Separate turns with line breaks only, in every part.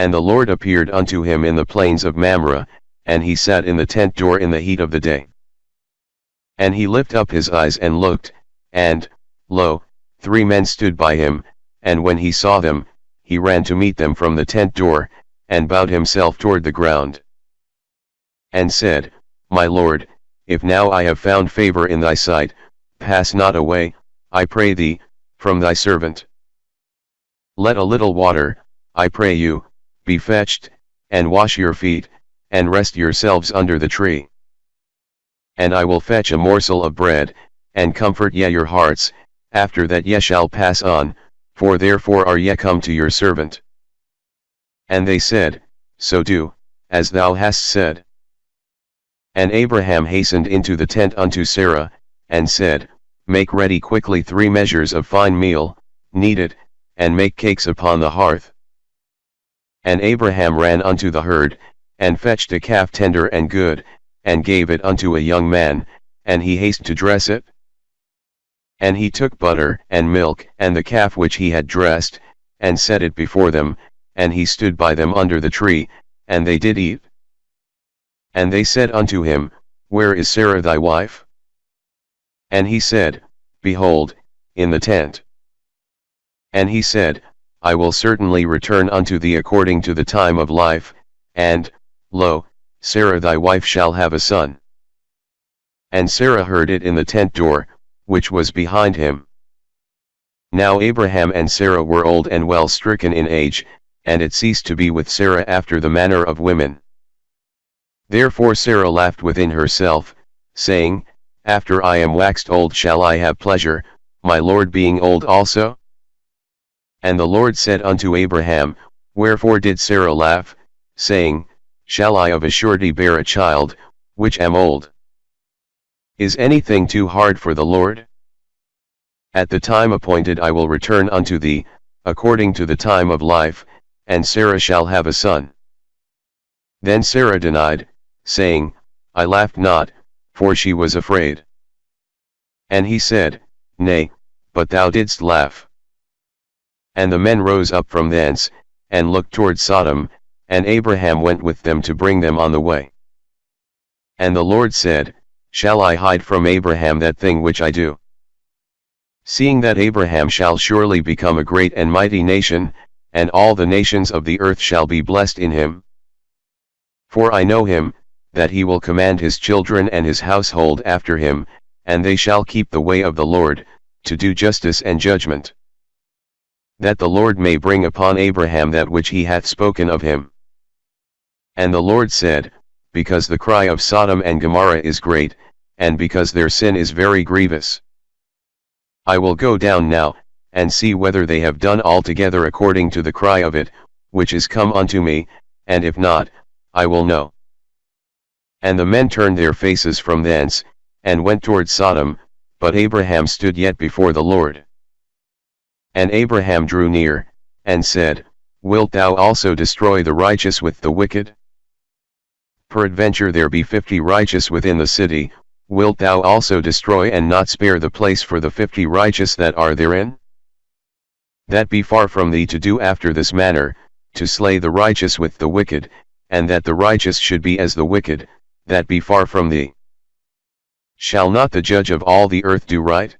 And the Lord appeared unto him in the plains of Mamre, and he sat in the tent door in the heat of the day. And he lifted up his eyes and looked, and, lo, 3 men stood by him, and when he saw them, he ran to meet them from the tent door, and bowed himself toward the ground. And said, My Lord, if now I have found favor in thy sight, pass not away, I pray thee, from thy servant. Let a little water, I pray you, be fetched, and wash your feet, and rest yourselves under the tree. And I will fetch a morsel of bread, and comfort ye your hearts, after that ye shall pass on, for therefore are ye come to your servant. And they said, So do, as thou hast said. And Abraham hastened into the tent unto Sarah, and said, Make ready quickly 3 measures of fine meal, knead it, and make cakes upon the hearth. And Abraham ran unto the herd, and fetched a calf tender and good, and gave it unto a young man, and he hasted to dress it. And he took butter and milk and the calf which he had dressed, and set it before them, and he stood by them under the tree, and they did eat. And they said unto him, Where is Sarah thy wife? And he said, Behold, in the tent. And he said, I will certainly return unto thee according to the time of life, and, lo, Sarah thy wife shall have a son. And Sarah heard it in the tent door, which was behind him. Now Abraham and Sarah were old and well stricken in age, and it ceased to be with Sarah after the manner of women. Therefore Sarah laughed within herself, saying, After I am waxed old shall I have pleasure, my Lord being old also? And the Lord said unto Abraham, Wherefore did Sarah laugh, saying, Shall I of a surety bear a child, which am old? Is anything too hard for the Lord? At the time appointed I will return unto thee, according to the time of life, and Sarah shall have a son. Then Sarah denied, saying, I laughed not, for she was afraid. And he said, Nay, but thou didst laugh. And the men rose up from thence, and looked toward Sodom, and Abraham went with them to bring them on the way. And the Lord said, Shall I hide from Abraham that thing which I do? Seeing that Abraham shall surely become a great and mighty nation, and all the nations of the earth shall be blessed in him. For I know him, that he will command his children and his household after him, and they shall keep the way of the Lord, to do justice and judgment. That the Lord may bring upon Abraham that which he hath spoken of him. And the Lord said, Because the cry of Sodom and Gomorrah is great, and because their sin is very grievous. I will go down now, and see whether they have done altogether according to the cry of it, which is come unto me, and if not, I will know. And the men turned their faces from thence, and went toward Sodom, but Abraham stood yet before the Lord. And Abraham drew near, and said, Wilt thou also destroy the righteous with the wicked? Peradventure there be 50 righteous within the city, wilt thou also destroy and not spare the place for the 50 righteous that are therein? That be far from thee to do after this manner, to slay the righteous with the wicked, and that the righteous should be as the wicked, that be far from thee. Shall not the judge of all the earth do right?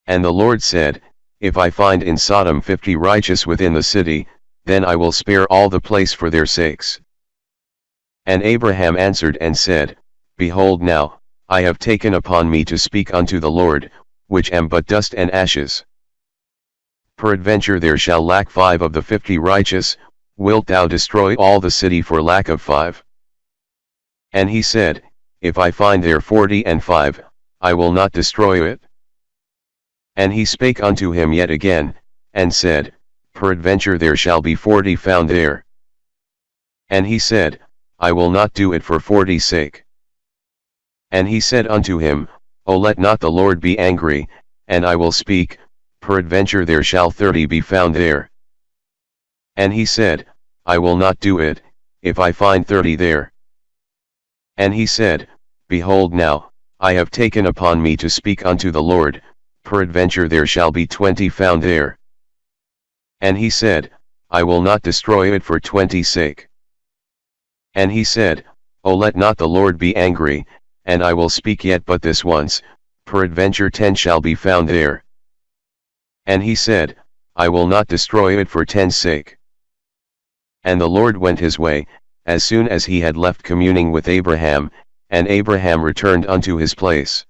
And the Lord said, If I find in Sodom 50 righteous within the city, then I will spare all the place for their sakes. And Abraham answered and said, Behold now, I have taken upon me to speak unto the Lord, which am but dust and ashes. Peradventure there shall lack 5 of the 50 righteous, wilt thou destroy all the city for lack of 5? And he said, If I find there 40 and 5, I will not destroy it. And he spake unto him yet again, and said, Peradventure there shall be 40 found there. And he said, I will not do it for 40's sake. And he said unto him, O let not the Lord be angry, and I will speak, peradventure there shall 30 be found there. And he said, I will not do it, if I find 30 there. And he said, Behold now, I have taken upon me to speak unto the Lord, peradventure there shall be 20 found there. And he said, I will not destroy it for 20 sake. And he said, O let not the Lord be angry, and I will speak yet but this once, peradventure 10 shall be found there. And he said, I will not destroy it for 10 sake. And the Lord went his way, as soon as he had left communing with Abraham, and Abraham returned unto his place.